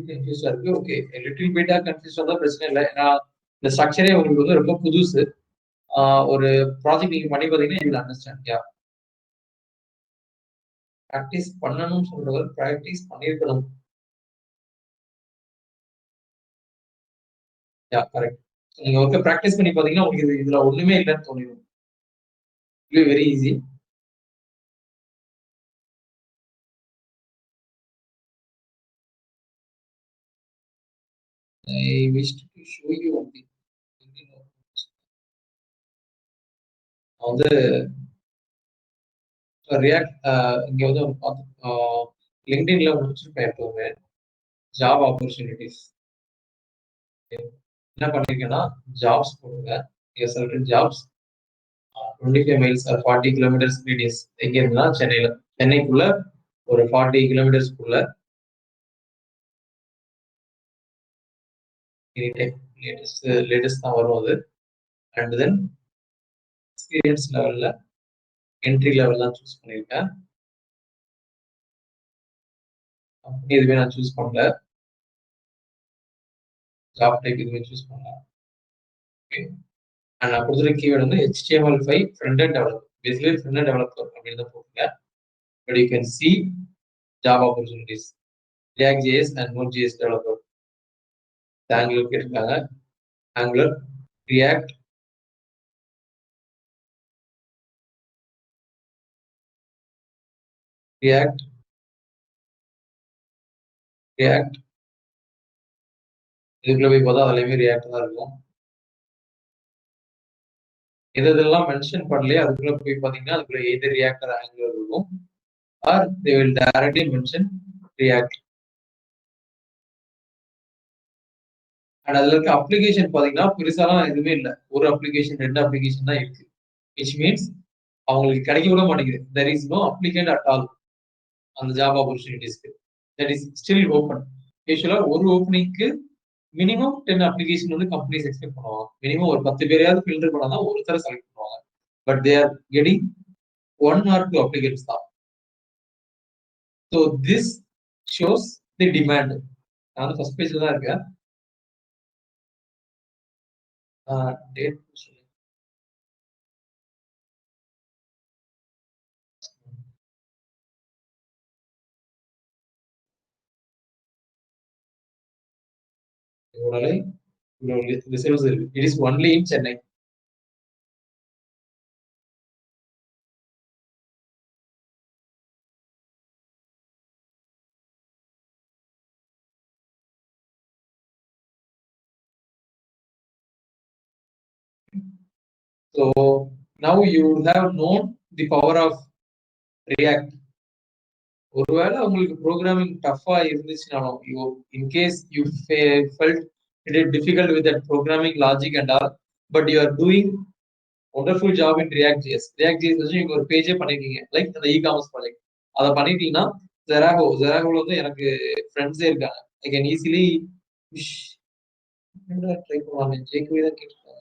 கன்ஃபியூஸா இருக்கு. ஓகே, லிட்டில் பிட்டா கன்ஃபியூஸ் வந்தா பிரச்சனை இல்லை. ஏன்னா இந்த ஸ்ட்ரக்சரே உங்களுக்கு வந்து ரொம்ப புதுசு. ஒரு ப்ராஜெக்ட் நீங்க பண்ணி பார்த்தீங்கன்னா you will understand. Yeah, practice பண்ணணும்னு சொல்றவர் ப்ராக்டிஸ் பண்ணியிருக்கணும். Yeah, correct. நீங்க ஒர்க்க ப்ராக்டிஸ் பண்ணி பார்த்தீங்கன்னா உங்களுக்கு இதுல ஒண்ணுமே இல்லைன்னு தோணிடும். Very easy. I wish to show you one thing. வந்து ரியாக்ட் இங்க வந்து லிங்க்டின்ல முடிச்சிருப்பேன் எப்பவுமே ஜாப் ஆப்பர்ச்சுனிட்டிஸ். என்ன பண்ணிருக்கேன்னா ஜாப்ஸ் போடுங்க, certain jobs 25 miles or 40 kilometres radius. எங்க இருந்தா சென்னைக்குள்ள ஒரு 40 கிலோமீட்டர்ஸ்க்குள்ள லேட்டஸ்ட் தான் வரும் அது. அண்ட் தென் எக்ஸ்பீரியன்ஸ் லெவல்ல என்ட்ரி லெவல் தான் சூஸ் பண்ணியிருக்கேன். எதுவுமே நான் சூஸ் பண்ணல, ஜாப் டைப் எதுவுமே சூஸ் பண்ணல. ஓகே, அண்ட் நான் கொடுத்துருக்க கீவேர்டு வந்து HTML5 front end developer. Basically front end developer அப்படின்னு தான் போட்டுருக்கேன். But you can see job opportunities React.js and Node.js developer. Angular கேட்டிருக்காங்க. Angular, React, React, React. இதுக்குள்ள போய் பார்த்தா அதுலயுமே ரியாக்ட் தான் இருக்கும். இதெல்லாம் மென்ஷன் பண்ணலையே அதுக்குள்ள போய் பார்த்தீங்கன்னா அதுக்குள்ள எது ரியாக்ட் ஆர் ஆங்குலர் இருக்கும், or they will directly mention React. And அதுல இருக்க அப்ளிகேஷன் பார்த்தீங்கன்னா பெருசாலாம் எதுவுமே இல்லை. ஒரு அப்ளிகேஷன் 2 அப்ளிகேஷன் தான் இருக்கு. விச் மீன்ஸ் அவங்களுக்கு கிடைக்க விட மாட்டேங்குது. There is no applicant at all அந்த ஜாப் ஆப்பர்ச்சுனிட்டிஸ்க்கு. That is still open. யூஸ்வலா ஒரு ஓப்பனிங்க்கு மினிமம் 10 அப்ளிகேஷன் வந்து கம்பெனிஸ் எக்ஸ்பெக்ட் பண்ணுவாங்க. மினிமம் ஒரு 10 பேரையாவது ஃபில்டர் பண்ணா தான் ஒருத்தரை செலக்ட் பண்ணுவாங்க. But they are getting 1 or 2 applications தான். So this shows the demand. நான் வந்து ஃபர்ஸ்ட் பேஜ்ல தான் இருக்கேன். டேட் ரிசல்ட்ஸ் இருக்கு. It is only in Chennai. So now you would have known the power of React. ஒருவேளை உங்களுக்கு ப்ரோக்ராமிங் டஃபா இருந்துச்சுனாலும் in case you felt it is difficult with that programming logic and all, but you are doing wonderful job in React.js. React.js வச்சு நீங்க ஒரு பேஜே பண்ணிருக்கீங்க, like அந்த e-commerce project. அதை பண்ணிட்டீங்கன்னா ஜெராகோல வந்து எனக்கு ஃப்ரெண்ட்ஸே இருக்காங்க. ஐ கேன் ஈஸிலி ட்ரை பண்ணுவாங்க. ஜேகுவே தான் கேட்டிருக்காங்க.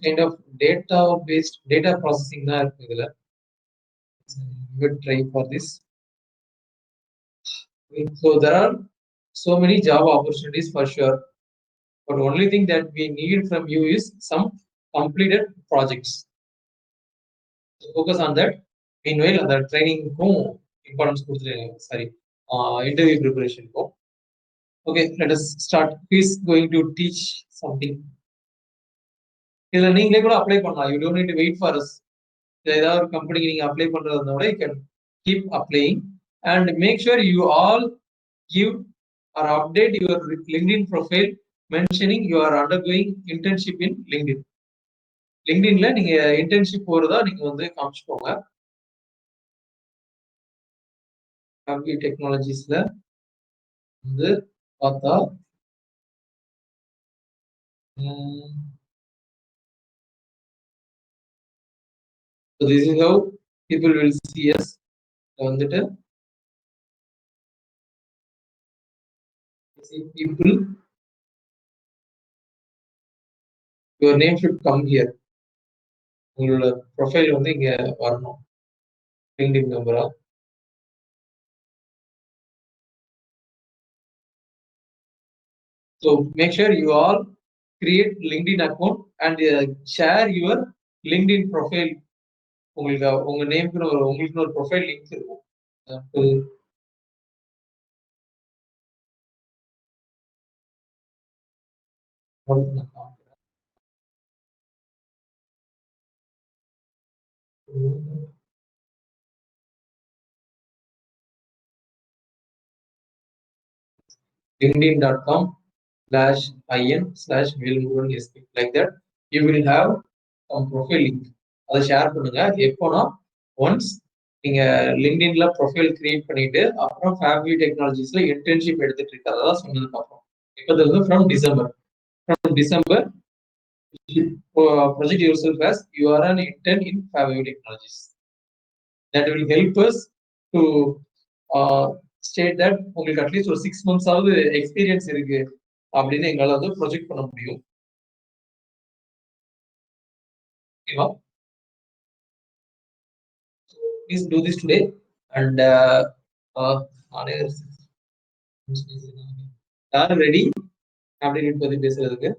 Kind of data based data processing தான் இருக்கு இதுல. Good try for this. So there are so many job opportunities for sure, but only thing that we need from you is some completed projects. So focus on that. Meanwhile, the training importance sorry, interview preparation. Okay, let us start. Who is going to teach something? இதுல நீங்களே கூட apply பண்ணலாம். You don't need to wait for us. ஏதாவது ஒரு கம்பெனிக்கு நீங்க apply பண்றதுனால you can keep applying and make sure you all give or update your LinkedIn profile mentioning you are undergoing internship in LinkedIn. LinkedInல நீங்க internship போறதா நீங்க வந்து காமிச்சுக்கோங்க. Fabric Technologiesல வந்து பார்த்தா so this is how people will see us. வந்துட்டு see people, your name should come here. உங்களோட profile வந்து இங்க வரணும் LinkedIn மெம்பரா. So make sure you all create LinkedIn account and share your LinkedIn profile. உங்களுக்கு உங்க நேம்க்கு உங்களுக்கு ஒரு ப்ரொஃபைல் லிங்க் இருக்கும். linkedin.com/in/velmurugan like that you will have some profile link. அதை ஷேர் பண்ணுங்க. எப்போனா ஒன்ஸ் நீங்க லிங்க்டின்ல ப்ரொஃபைல் கிரியேட் பண்ணிட்டு அப்புறம் ஃபேப்ரி டெக்னாலஜிஸ்ல இன்டர்ன்ஷிப் எடுத்துட்டு இருக்கிறதா சொன்னதுக்கு அப்புறம் இப்போ வந்து from December project yourself as you are an intern in Fabio Technologies. That will help us to state that உங்களுக்கு அட்லீஸ்ட் ஒரு 6 months ஆவது எக்ஸ்பீரியன்ஸ் இருக்கு அப்படின்னு எங்களால வந்து ப்ரொஜெக்ட் பண்ண முடியும். ஓகேவா? Please do this today and யாரும் ரெடி அப்படின்னு பத்தி பேசுறதுக்கு?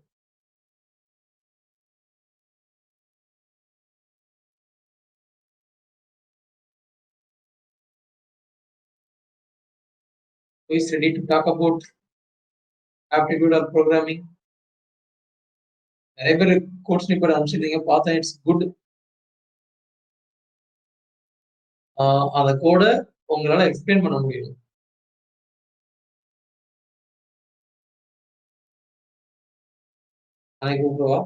Who is ready to talk about aptitude or programming? நிறைய பேர் கோட்ஸ் நிப்பர் அனுப்பிச்சிருந்தீங்க, பார்த்தா இட்ஸ் குட். அந்த கோடை உங்களால எக்ஸ்பிளைன் பண்ண முடியும். நாளைக்கு கூப்பிடுவா.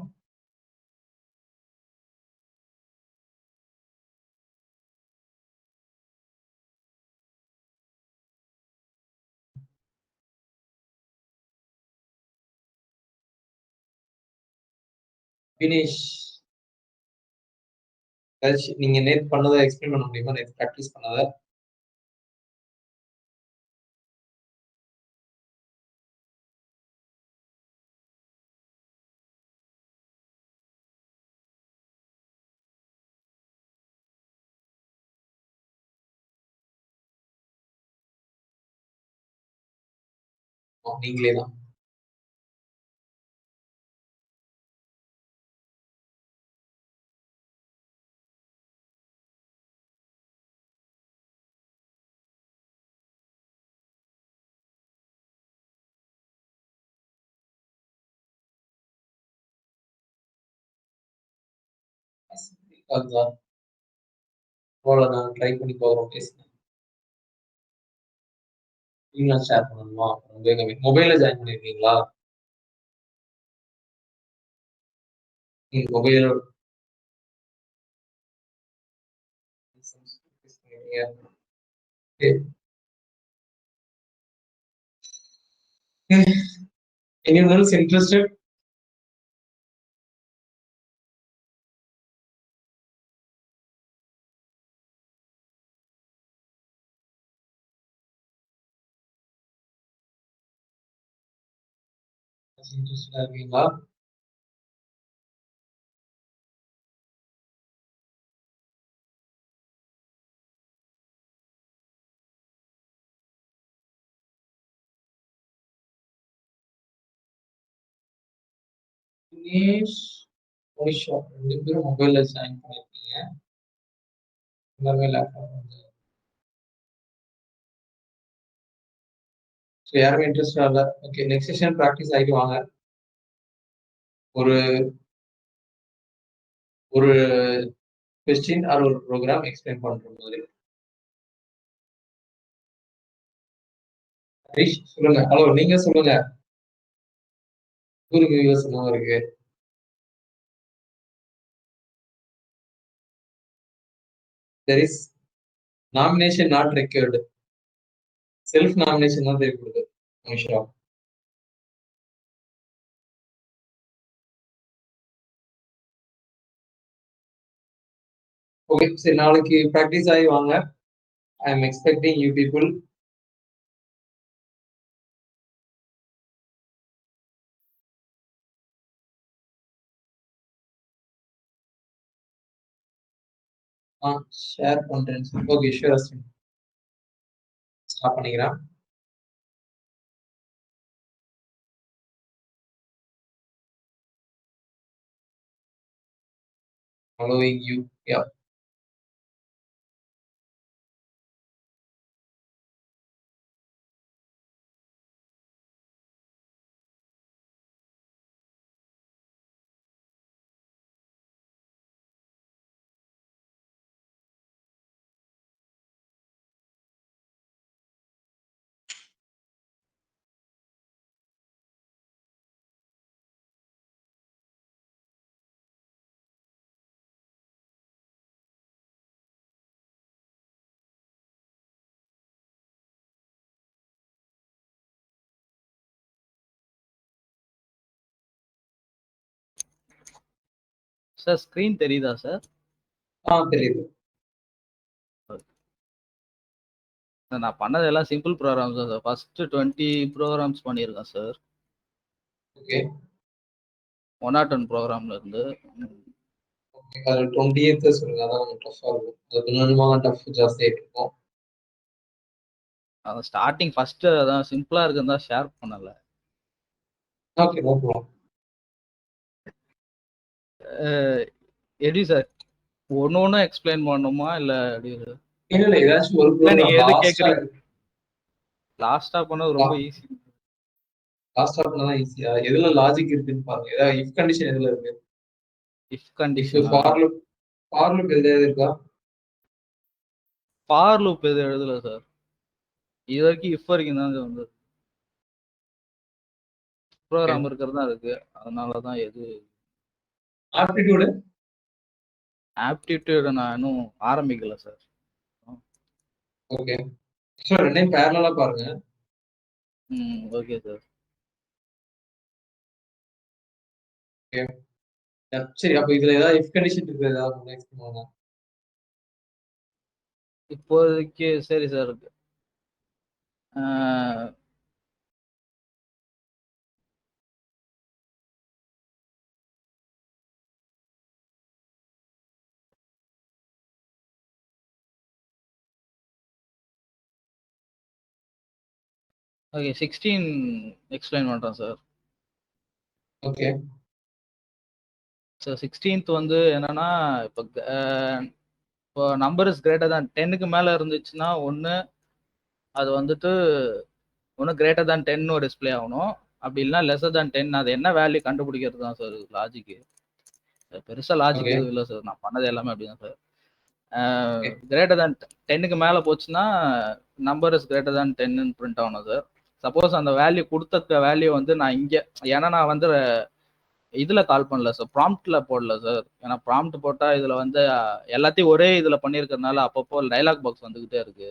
வினேஷ், நீங்க நேத்து பண்ணதை எக்ஸ்பிளைன் பண்ண முடியுமா? நேத்து ப்ராக்டிஸ் பண்ணதை நீங்களே தான். நான் ட்ரை பண்ணி போகிறோம் பேசுறேன். நீங்களா ஷேர் பண்ணணுமா? மொபைல்ல ஜாயின் பண்ணிருக்கீங்களா? Mobile anyone else interested? interested இருக்கீங்களா? விக்னேஷ், மோனிஷா 2 பேரும் மொபைல்ல ஜாயின் பண்ணிருக்கீங்க. எல்லாமே லேப்டாப் வந்து ஸோ யாருமே இன்ட்ரெஸ்டா இல்ல. ஓகே, நெக்ஸ்ட் செஷன் பிராக்டிஸ் ஆயிட்டு வாங்க. ஒரு ஒரு கொஸ்டின் ஆர் ஒரு ப்ரோக்ராம் எக்ஸ்பிளைன் பண்ற மாதிரி. ஹரிஷ் சொல்லுங்க. ஹலோ, நீங்க சொல்லுங்க. ஊருக்கு வியூவர்ஸ் என்னவா இருக்கு? There is nomination not required. Self nomination தான் தேவைப்படுது. மோனிஷா. ஓகே, சரி நாளைக்கு பிராக்டிஸ் ஆகி வாங்க. I am expecting you people. Share பண்றேன். Okay, sure Ashwin. ஸ்டாப் பண்ணிக்கிறேன். Following you. Yeah. Sir screen தெரியுதா சார்? தெரியுது. சார் நான் பண்ணது எல்லாம் சிம்பிள் ப்ரோக்ராம்ஸ் தான் சார். ஃபர்ஸ்ட் 20 ப்ரோக்ராம்ஸ் பண்ணியிருக்கேன் சார். ஓகே. 101 ப்ரோக்ராம்ல இருந்து. ஓகே, அது 20th சொல்லுங்க. அதான் கொஞ்சம் டஃப்பா இருக்கும். அது கொஞ்சமா டஃப் ஜாஸ்தியாயிட்டு இருக்கும். அது ஸ்டார்டிங் ஃபர்ஸ்ட் அதான் சிம்பிளா இருக்குன்னு தான் ஷேர் பண்ணல. Okay, no problem. எப்படி சார் ஒன்னு எக்ஸ்பிளைன் பண்ணணுமா இல்ல எப்படி? இல்ல ஏதாச்சும் ஒரு இல்ல நீங்க ப்ரோக்ராம் எது கேக்குறீங்க? லாஸ்டா பண்ணது ரொம்ப ஈஸி. லாஸ்டா பண்ணா ஈஸியா? எதுல லாஜிக் இருக்குன்னு பாருங்க. ஏதாவது இஃப் கண்டிஷன் எதுல இருக்கு? If condition. ஃபார் லூப் எதுல இருக்கா? ஃபார் லூப் எது எழுதல சார். இது வரைக்கும் இஃப் வரைக்கும் தான் வந்து ப்ரோக்ராம் இருக்கிறதா இருக்கு. அதனால தான் எது ஆப்டிடியூட் நான் இன்னும் ஆரம்பிக்கல சார். ஓகே. சார் ரெண்டையும் பேரலலா பாருங்க. Okay sir. ஓகே. சரி, அப்ப இதுல ஏதாவது இஃப் கண்டிஷன் இருக்கு, ஏதாவது எக்ஸ்பிளைன் பண்ணுங்க. இப்போதைக்கு சரி சார். ஓகே 16 எக்ஸ்பிளைன் பண்றேன் சார். ஓகே. ஸோ 16th வந்து என்னன்னா இப்போ நம்பர் இஸ் கிரேட்டர் தான் 10க்கு மேலே இருந்துச்சுன்னா அது வந்துட்டு ஒன்று கிரேட்டர் தான் 10 டிஸ்பிளே ஆகணும். அப்படி இல்லைன்னா லெஸர் தான் 10. அது என்ன வேல்யூ கண்டுபிடிக்கிறது தான் சார் லாஜிக்கு. பெருசாக லாஜிக் எதுவும் இல்லை சார். நான் பண்ணது எல்லாமே அப்படிதான் சார். கிரேட்டர் தான் 10க்கு மேலே போச்சுன்னா number is greater than 10 print ஆகணும் சார். சப்போஸ் அந்த வேல்யூ கொடுத்த வேல்யூ வந்து நான் இங்கே, ஏன்னா நான் வந்து இதில் கால் பண்ணல சார், ப்ராம்ப்ட்ல போடல சார். ஏன்னா ப்ராம்ப்ட் போட்டால் இதில் வந்து எல்லாத்தையும் ஒரே இதில் பண்ணியிருக்கிறதுனால அப்பப்போ டைலாக் பாக்ஸ் வந்துக்கிட்டே இருக்கு.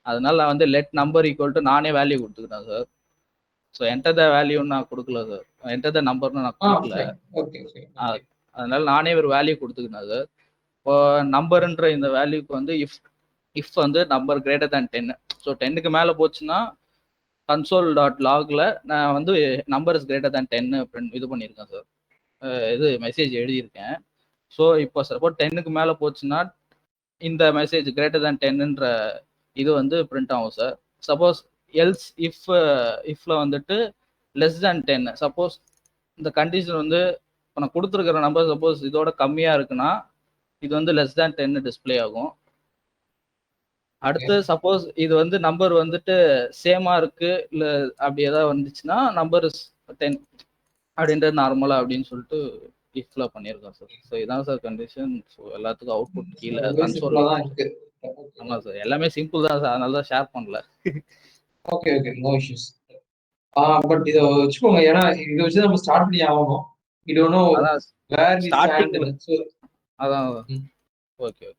அதனால நான் வந்து லெட் நம்பர் ஈக்குவல் டு நானே வேல்யூ கொடுத்துக்கிட்டேன் சார். ஸோ என்டர் த வேல்யூன்னு நான் கொடுக்கல சார். என்டர் த நம்பர்னு நான் கொடுக்கல. அதனால நானே ஒரு வேல்யூ கொடுத்துக்கிட்டேன் சார். இப்போ நம்பருன்ற இந்த வேல்யூக்கு வந்து இஃப் வந்து நம்பர் கிரேட்டர் தேன் 10. ஸோ 10க்கு மேலே போச்சுன்னா console.logல நான் வந்து நம்பர் இஸ் கிரேட்டர் தேன் 10 இது பண்ணியிருக்கேன் சார். இது மெசேஜ் எழுதியிருக்கேன். ஸோ இப்போ சப்போஸ் 10க்கு மேலே போச்சுன்னா இந்த மெசேஜ் கிரேட்டர் தேன் 10ன்ற இது வந்து பிரிண்ட் ஆகும் சார். சப்போஸ் எல்ஸ் இஃப்ல வந்துட்டு லெஸ் தேன் 10, சப்போஸ் இந்த கண்டிஷன் வந்து இப்போ நான் கொடுத்துருக்கிற நம்பர் சப்போஸ் இதோட கம்மியா இருக்குன்னா இது வந்து லெஸ் தேன் 10 டிஸ்பிளே ஆகும். அடுத்து சப்போஸ் இது வந்து நம்பர் வந்துட்டு சேமா இருக்கு இல்ல அப்படி ஏதாவது வந்துச்சுன்னா நம்பர் 10 அப்படின்றது நார்மலா அப்படின்னு சொல்லிட்டு இஃப்ல பண்ணியிருக்கோம் சார். ஸோ இதான் சார் கண்டிஷன். ஸோ எல்லாத்துக்கும் அவுட்புட் கீழே கன்சோல். ஆமா சார், எல்லாமே சிம்பிள் தான் சார், அதனால தான் ஷேர் பண்ணல. Okay okay, no issues. But இதை வச்சுக்கோங்க, ஏன்னா இதை வச்சு நம்ம ஸ்டார்ட் பண்ணி ஆகணும். இது ஒன்றும் வேர் ஸ்டார்டிங்ல அதான். Okay okay,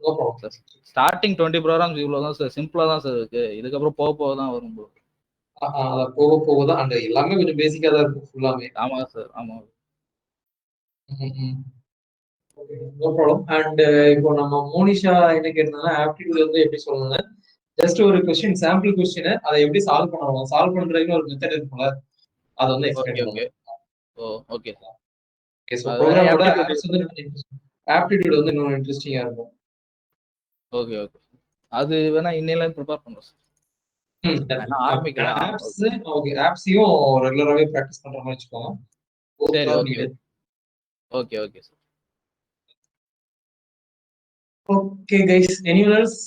no problem. Starting 20 programs இவ்வளோ தான் சார், சிம்பிளா தான் சார் இருக்கு. இதுக்கப்புறம் போக போக தான் வரும் ப்ரோ. போக போக தான் அந்த எல்லாமே கொஞ்சம் பேசிக்கா தான் இருக்கும் ஃபுல்லாமே. ஆமா சார், ஆமா. No problem. அண்ட் இப்போ நம்ம மோனிஷா என்ன கேட்டாங்கன்னா ஆப்டிடியூட் வந்து எப்படி சொல்லணும்னா ஜஸ்ட் ஒரு கொஸ்டின், சாம்பிள் கொஸ்டின், அதை எப்படி சால்வ் பண்ணணும், சால்வ் பண்றதுக்கு ஒரு மெத்தட் இருக்கும்ல, அதை வந்து எக்ஸ்பிளைன் பண்ணுவோம். Oh okay sir. Okay, so ப்ரோகிராமோட ஆப்ஸ் வந்து ஆப்டிடியூட் வந்து இன்னும் இன்ட்ரஸ்டிங்கா இருக்கும். ஓகே ஓகே, அது வேணா இன்னையில ப்ரிப்பேர் பண்றோம் சார். ஆரம்பிக்கலாம். ஆப்ஸ் ஓகே, ஆப்ஸையும் ரெகுலராகவே ப்ராக்டிஸ் பண்ற மாதிரி வச்சுக்கோங்க. சரி, okay okay okay sir. Okay guys, anyone else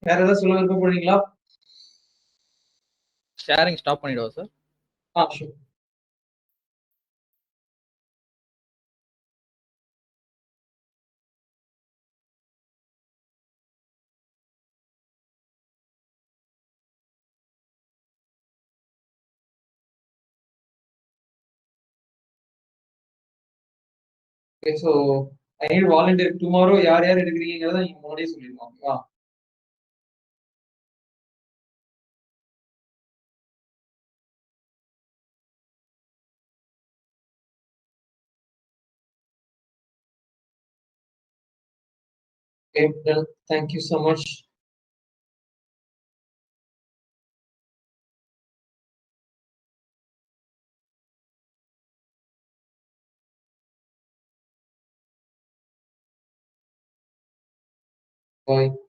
வேற ஏதாவது சொல்ல விருப்பப்படுறீங்களா? ஷேரிங் ஸ்டாப் பண்ணிடுவா sir? Sure. Okay, so I need volunteer tomorrow. யார் யார் எடுக்கிறீங்கிறத நீங்க முன்னாடியே சொல்லிருக்கோம். Okay, then thank you so much. Bye.